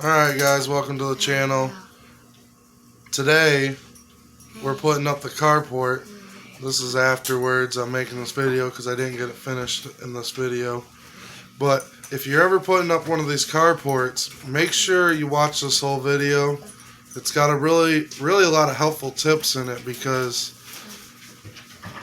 Alright guys, welcome to the channel. Today we're putting up the carport. This is afterwards. I'm making this video because I didn't get it finished in this video. But if you're ever putting up one of these carports, make sure you watch this whole video. It's got a really a lot of helpful tips in it because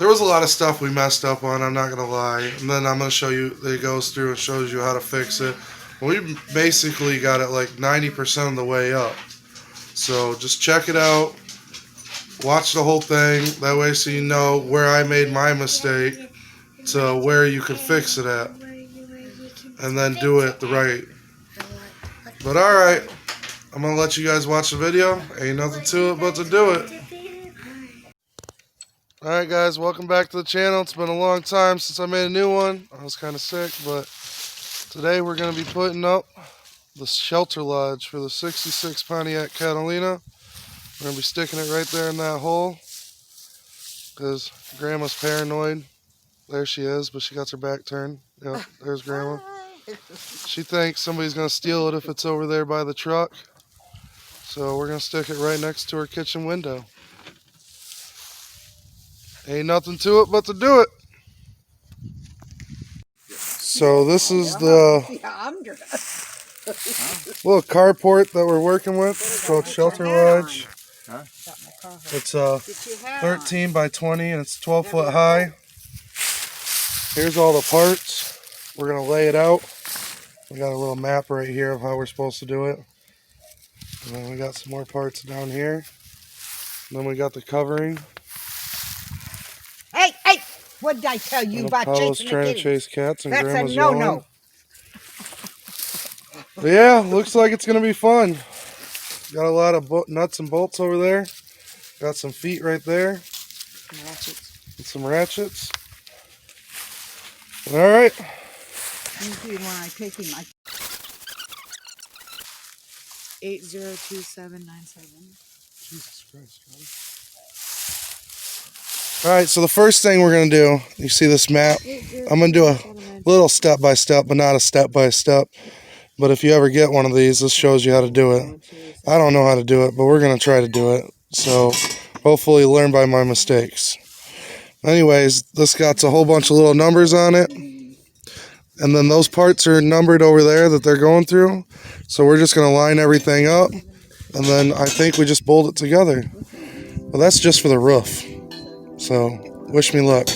there was a lot of stuff we messed up on, I'm not going to lie. And then I'm going to show you, it goes through and shows you how to fix it. We basically got it like 90% of the way up. So just check it out. Watch the whole thing. That way so you know where I made my mistake to where you can fix it at. And then do it the right. But alright, I'm going to let you guys watch the video. Ain't nothing to it but to do it. Alright guys, welcome back to the channel. It's been a long time since I made a new one. I was kind of sick, but today we're going to be putting up the shelter lodge for the 66 Pontiac Catalina. We're going to be sticking it right there in that hole because Grandma's paranoid. There she is, but she got her back turned. Yep, there's Grandma. She thinks somebody's going to steal it if it's over there by the truck. So we're going to stick it right next to her kitchen window. Ain't nothing to it but to do it. So this is the little carport that we're working with. It's called Shelter Lodge. It's 13 by 20 and it's 12 foot high. Here's all the parts. We're going to lay it out. We got a little map right here of how we're supposed to do it. And then we got some more parts down here. And then we got the covering. Hey! What did I tell you about Apollo's chasing trying the to chase cats and That's Grandma's a no-no. yelling. But yeah, looks like it's going to be fun. Got a lot of nuts and bolts over there. Got some feet right there. And some ratchets. All right. When I take him, 802797. Jesus Christ, man. Alright, so the first thing we're going to do, you see this map? I'm going to do a little step-by-step, but not a step-by-step. But if you ever get one of these, this shows you how to do it. I don't know how to do it, but we're going to try to do it. So, hopefully learn by my mistakes. Anyways, this got a whole bunch of little numbers on it. And then those parts are numbered over there that they're going through. So we're just going to line everything up. And then I think we just bolt it together. Well, that's just for the roof. So, wish me luck.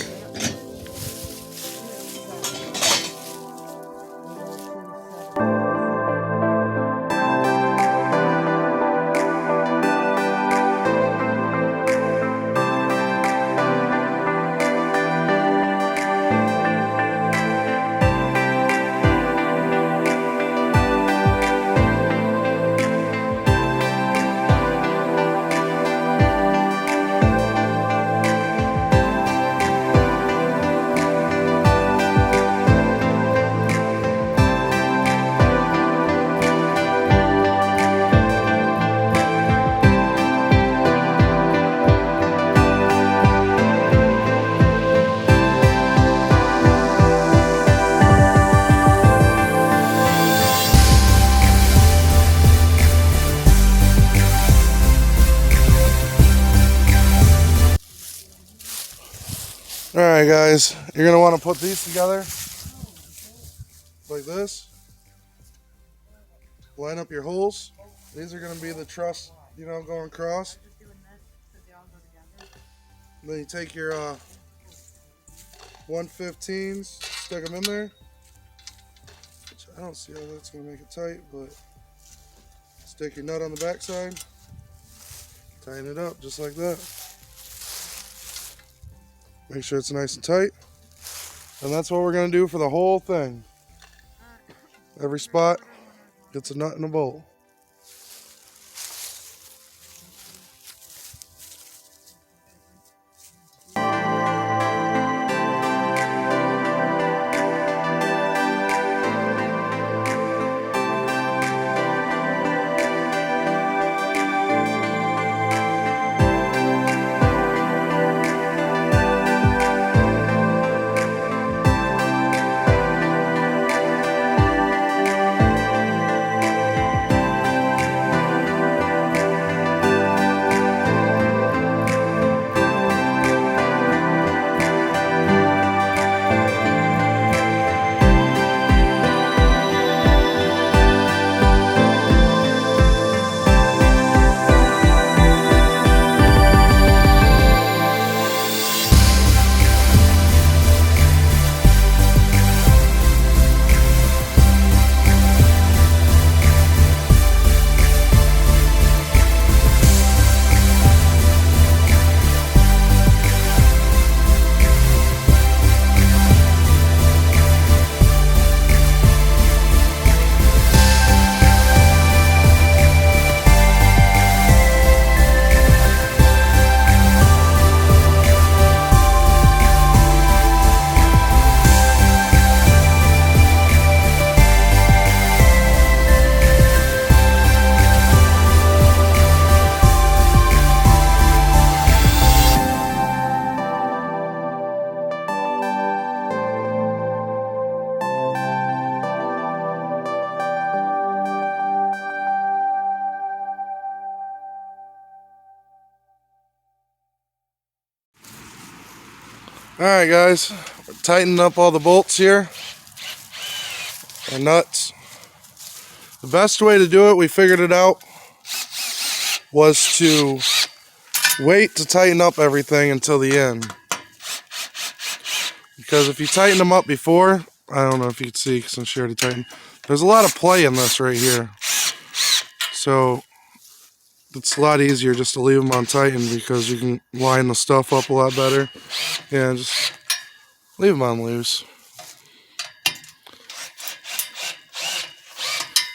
Alright guys, you're going to want to put these together like this. Line up your holes. These are going to be the truss, going across. Then you take your 115s, stick them in there. Which I don't see how that's going to make it tight, but stick your nut on the back side. Tighten it up just like that. Make sure it's nice and tight. And that's what we're going to do for the whole thing. Every spot gets a nut and a bolt. Alright guys, we're tightening up all the bolts here. Our nuts. The best way to do it, we figured it out, was to wait to tighten up everything until the end. Because if you tighten them up before, I don't know if you can see since she already tightened, there's a lot of play in this right here. So it's a lot easier just to leave them untightened because you can line the stuff up a lot better. Yeah, just leave them on loose.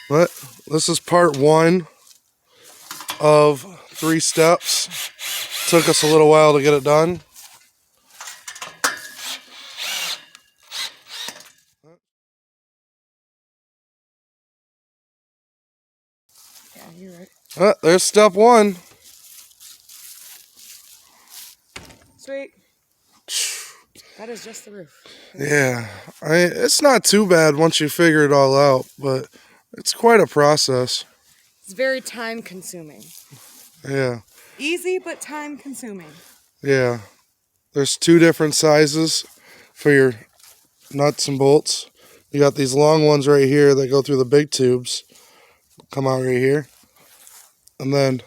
But this is part 1 of 3 steps. Took us a little while to get it done. Yeah, you're right. There's step 1. Sweet. That is just the roof. Yeah, it's not too bad once you figure it all out, but it's quite a process. It's very time consuming. Yeah. Easy, but time consuming. Yeah. There's 2 different sizes for your nuts and bolts. You got these long ones right here that go through the big tubes. Come out right here. And then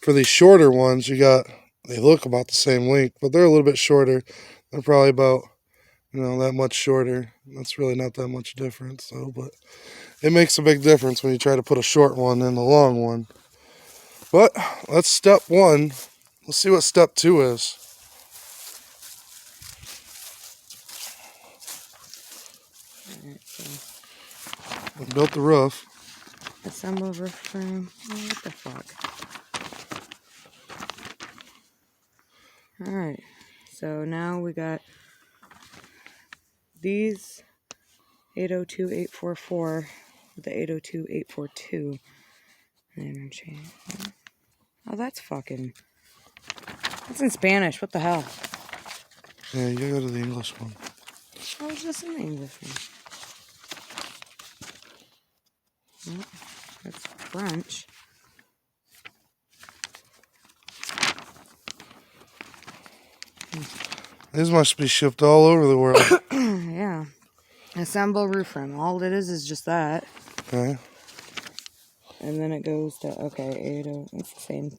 for these shorter ones, they look about the same length, but they're a little bit shorter. They're probably about, that much shorter. That's really not that much difference, though, but it makes a big difference when you try to put a short one in the long one. But that's step 1. Let's see what step 2 is. Alright, so We built the roof. assemble roof frame. Oh, what the fuck? Alright, so now we got these 802-844 with the 802-842. Interchange. Oh, that's in Spanish. What the hell? Yeah, you gotta go to the English one. I was just in the English one. Oh, that's French. These must be shipped all over the world. Yeah. Assemble roof frame. All it is just that. Okay. And then it goes to, okay, 80. It's the same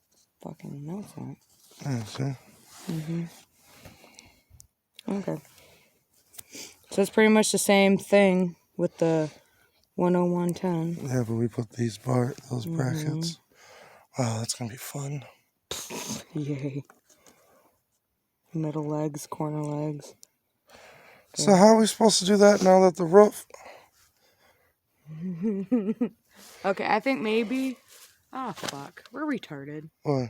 fucking, no, it's not. Yeah, see? Okay. So it's pretty much the same thing with the 10110. Yeah, but we put those brackets. Wow, that's gonna be fun. Yay. Middle legs, corner legs. So how are we supposed to do that now that the roof... Okay, I think maybe... Oh, fuck. We're retarded. What?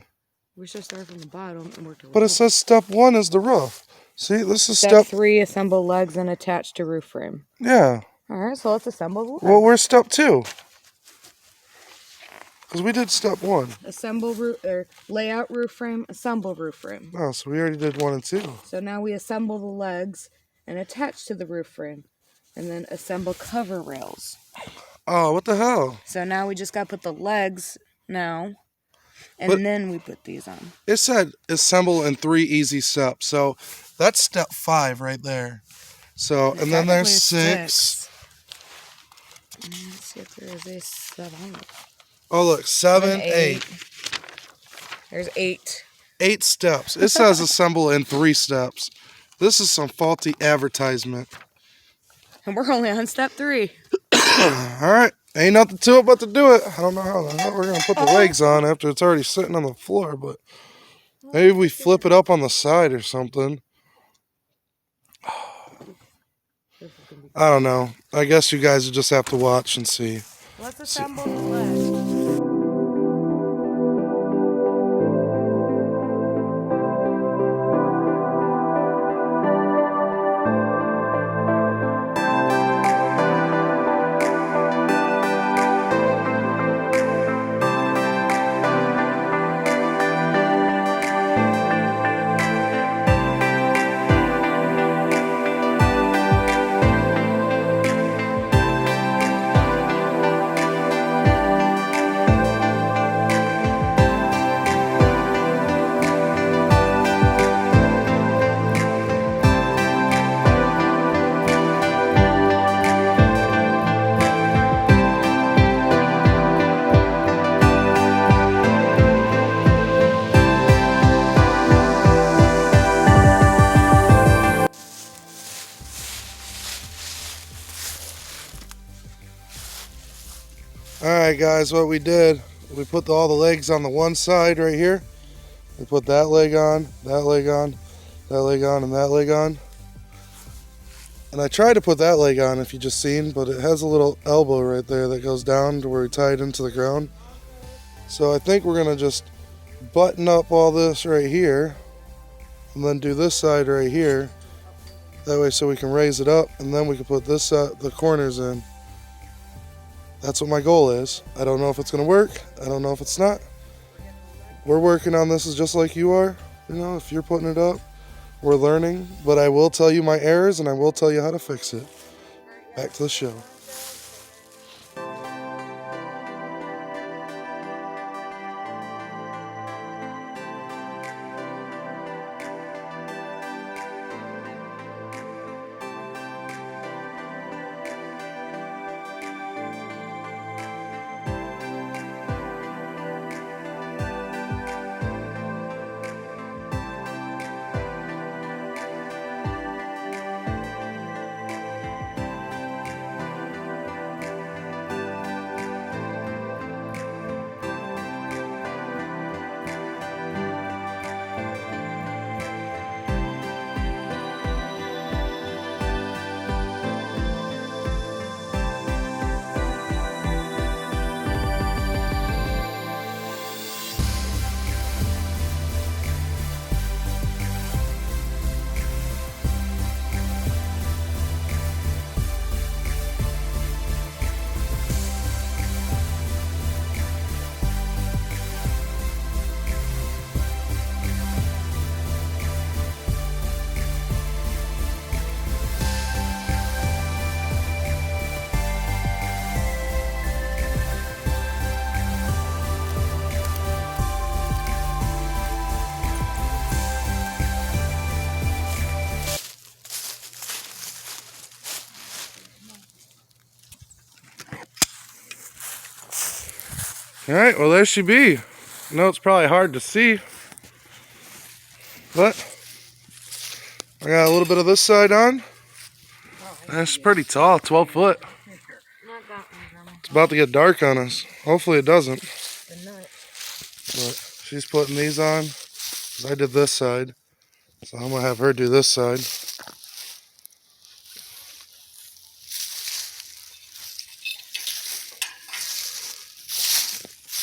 We should start from the bottom and work our way But it up. says step 1 is the roof. See, this is Step 3, assemble legs and attach to roof frame. Yeah. Alright, so let's assemble the legs. Well, where's step 2? Because we did step 1. Assemble lay out roof frame, assemble roof frame. Oh, so we already did 1 and 2. So now we assemble the legs and attach to the roof frame. And then assemble cover rails. Oh, what the hell? So now we just got to put the legs now. And then we put these on. It said assemble in 3 easy steps. So that's step 5 right there. So, and then there's 6. Let's see if there is a 7. Oh, look, 7, 8. There's 8. 8 steps. It says assemble in 3 steps. This is some faulty advertisement. And we're only on step 3. Alright, ain't nothing to it but to do it. I don't know how the hell we're going to put the legs on after it's already sitting on the floor, but maybe we flip it up on the side or something. I don't know. I guess you guys will just have to watch and see. Let's assemble the legs. Alright guys, what we did, we put all the legs on the one side right here. We put that leg on, that leg on, that leg on, and that leg on. And I tried to put that leg on if you just seen, but it has a little elbow right there that goes down to where we tie it into the ground. So I think we're going to just button up all this right here and then do this side right here. That way so we can raise it up and then we can put this the corners in. That's what my goal is. I don't know if it's going to work. I don't know if it's not. We're working on this just like you are. You know, if you're putting it up, we're learning. But I will tell you my errors and I will tell you how to fix it. Back to the show. Alright, well there she be. I know it's probably hard to see, but I got a little bit of this side on. And it's pretty tall, 12 foot. It's about to get dark on us. Hopefully it doesn't. But she's putting these on. 'Cause I did this side. So I'm going to have her do this side.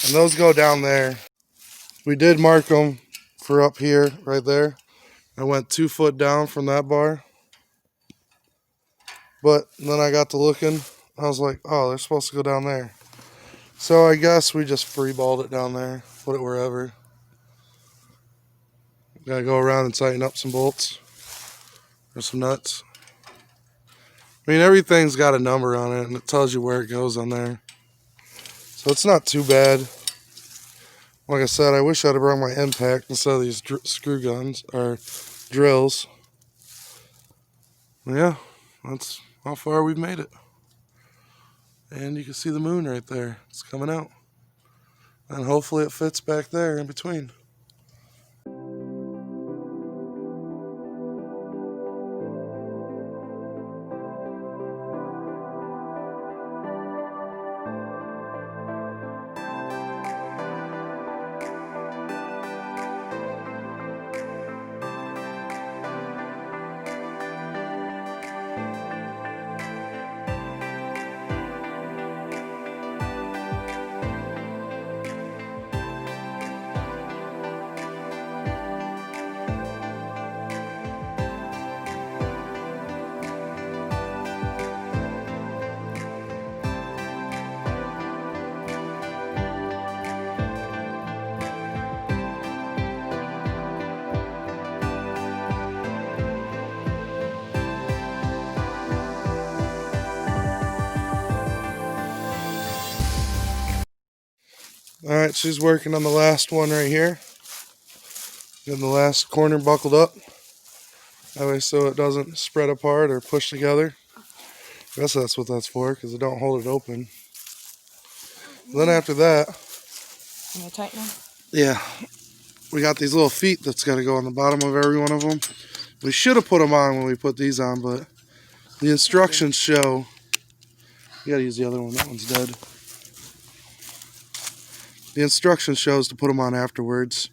And those go down there. We did mark them for up here, right there. I went 2 foot down from that bar. But then I got to looking. I was like, oh, they're supposed to go down there. So I guess we just freeballed it down there. Put it wherever. Gotta go around and tighten up some bolts. Or some nuts. I mean, everything's got a number on it and it tells you where it goes on there. So it's not too bad. Like I said, I wish I'd have brought my impact instead of these screw guns or drills. Yeah, that's how far we've made it. And you can see the moon right there. It's coming out. And hopefully it fits back there in between. Alright, she's working on the last one right here. Getting the last corner buckled up. That way so it doesn't spread apart or push together. I guess that's what that's for, because it don't hold it open. Then after that... Can you tighten them? Yeah. We got these little feet that's got to go on the bottom of every one of them. We should have put them on when we put these on, but the instructions show... You got to use the other one. That one's dead. The instruction shows to put them on afterwards.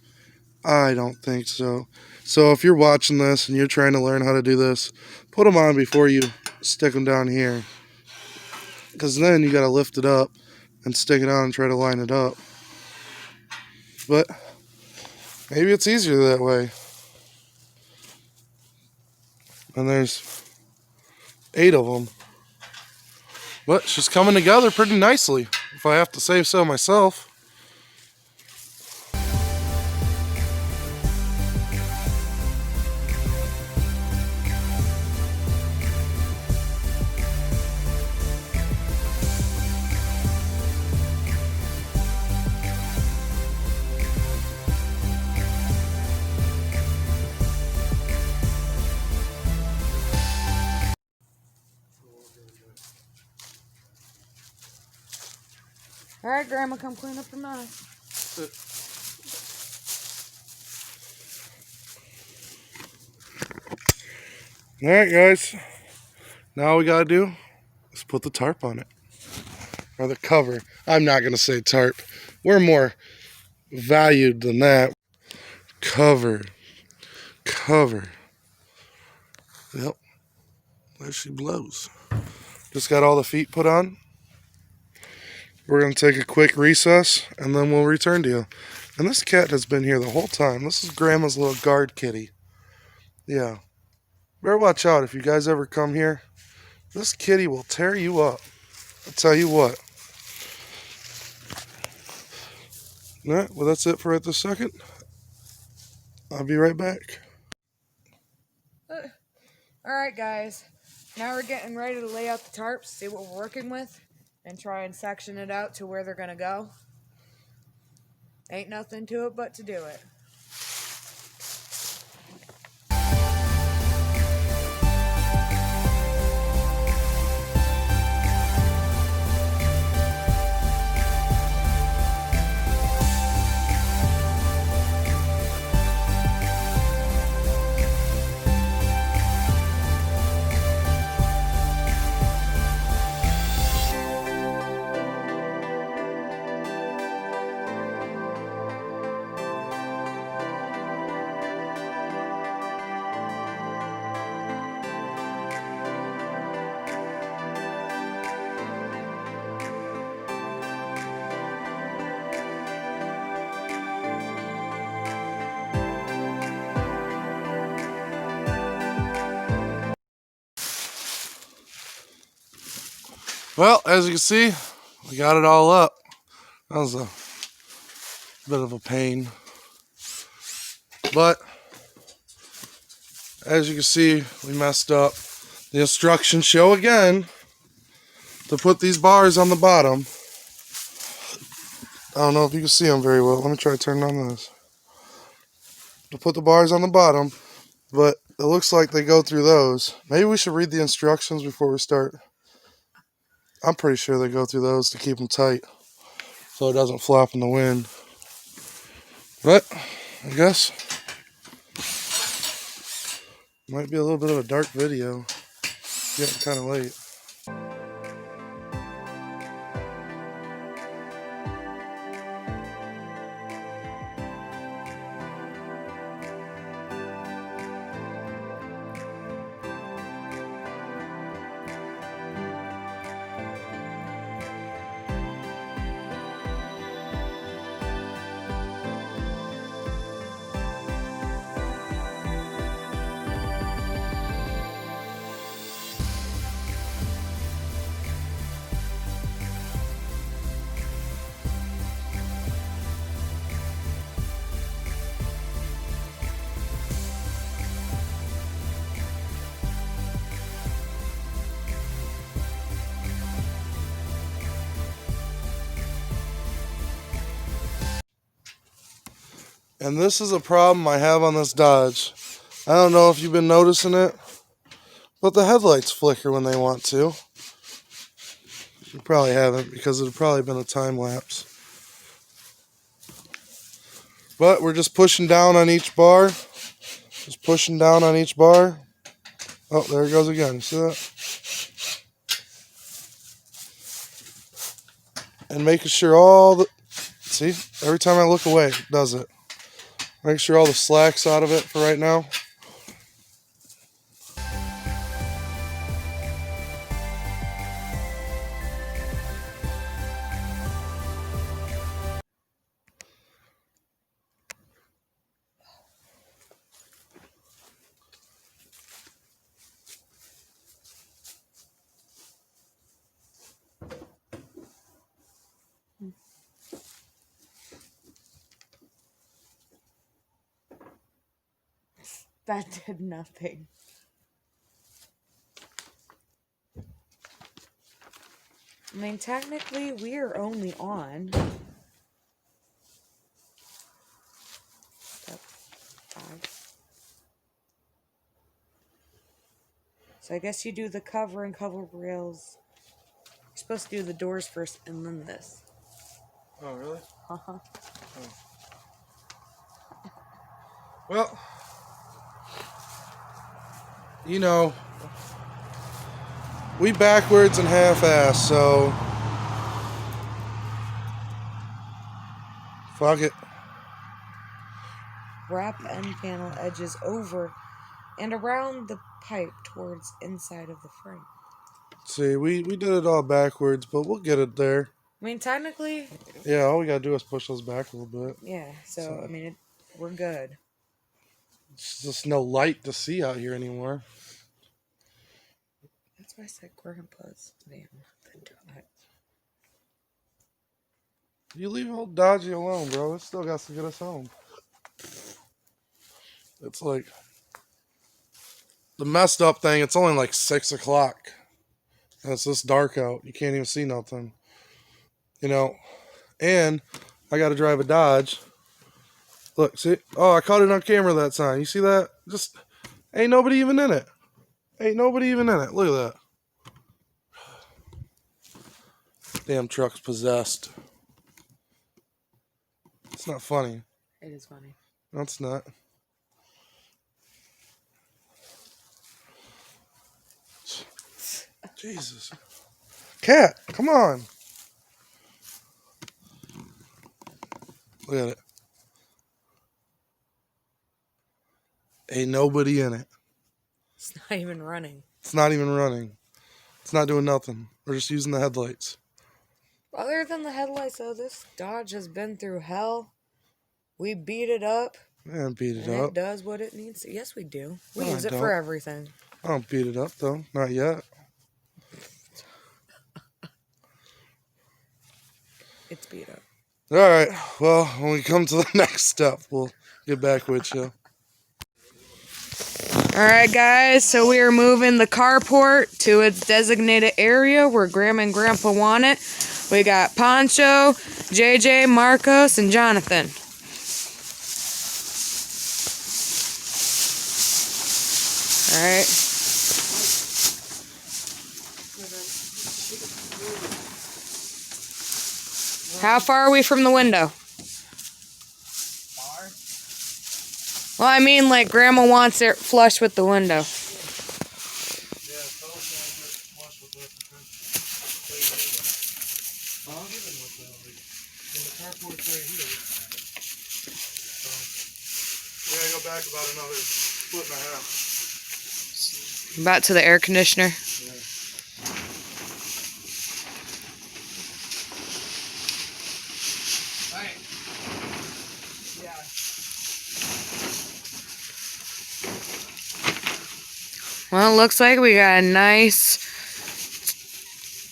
I don't think so. So if you're watching this and you're trying to learn how to do this, put them on before you stick them down here. Because then you got to lift it up and stick it on and try to line it up. But maybe it's easier that way. And there's 8 of them. But it's just coming together pretty nicely, if I have to say so myself. All right, Grandma, come clean up the mess. All right, guys. Now all we got to do is put the tarp on it. Or the cover. I'm not going to say tarp. We're more valued than that. Cover. Cover. Yep. There she blows. Just got all the feet put on. We're going to take a quick recess, and then we'll return to you. And this cat has been here the whole time. This is Grandma's little guard kitty. Yeah. Better watch out if you guys ever come here. This kitty will tear you up. I'll tell you what. Alright, well that's it for right this second. I'll be right back. Alright, guys. Now we're getting ready to lay out the tarps, see what we're working with, and try and section it out to where they're going to go. Ain't nothing to it but to do it. Well, as you can see, we got it all up. That was a bit of a pain. But, as you can see, we messed up. The instructions show again to put these bars on the bottom. I don't know if you can see them very well. Let me try to turn on this. To put the bars on the bottom, but it looks like they go through those. Maybe we should read the instructions before we start. I'm pretty sure they go through those to keep them tight so it doesn't flop in the wind. But I guess might be a little bit of a dark video. It's getting kind of late. And this is a problem I have on this Dodge. I don't know if you've been noticing it, but the headlights flicker when they want to. You probably haven't because it had probably been a time lapse. But we're just pushing down on each bar. Just pushing down on each bar. Oh, there it goes again. You see that? And making sure all the See? Every time I look away, it does it. Make sure all the slack's out of it for right now. That did nothing. I mean, technically, we are only on step 5. So I guess you do the cover and cover rails. You're supposed to do the doors first and then this. Oh, really? Uh-huh. Oh. Well, you know, we backwards and half-ass, so fuck it. Wrap end panel edges over and around the pipe towards inside of the frame. See, we did it all backwards, but we'll get it there. I mean, technically... Yeah, all we gotta do is push those back a little bit. Yeah, so I mean, we're good. It's just no light to see out here anymore. That's why I said grandpa's name. You leave old Dodgy alone, bro. It still got to get us home. It's like the messed up thing. It's only like 6 o'clock, and it's this dark out. You can't even see nothing. You know, and I got to drive a Dodge. Look, see? Oh, I caught it on camera that time. You see that? Just ain't nobody even in it. Ain't nobody even in it. Look at that. Damn truck's possessed. It's not funny. It is funny. No, it's not. Jesus. Cat, come on. Look at it. Ain't nobody in it. It's not even running. It's not even running. It's not doing nothing. We're just using the headlights. Other than the headlights, though, this Dodge has been through hell. We beat it up. Man, beat it and up. It does what it needs to. Yes, we do. We No, use I it for don't. everything. I don't beat it up, though. Not yet. It's beat up. All right. Well, when we come to the next step, we'll get back with you. Alright guys, so we are moving the carport to its designated area where Grandma and Grandpa want it. We got Poncho, JJ, Marcos, and Jonathan. Alright. How far are we from the window? Well, I mean, like, Grandma wants it flush with the window. We gotta go back about another 1.5 feet. About to the air conditioner. Yeah. Well, it looks like we got a nice,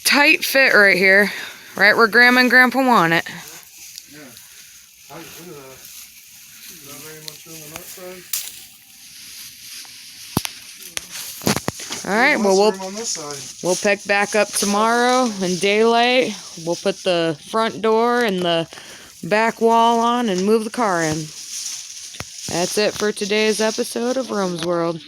tight fit right here. Right where Grandma and Grandpa want it. Yeah. Look at that. Not very much room on that side. Alright, well, Room on this side. we'll pick back up tomorrow in daylight. We'll put the front door and the back wall on and move the car in. That's it for today's episode of Rome's World.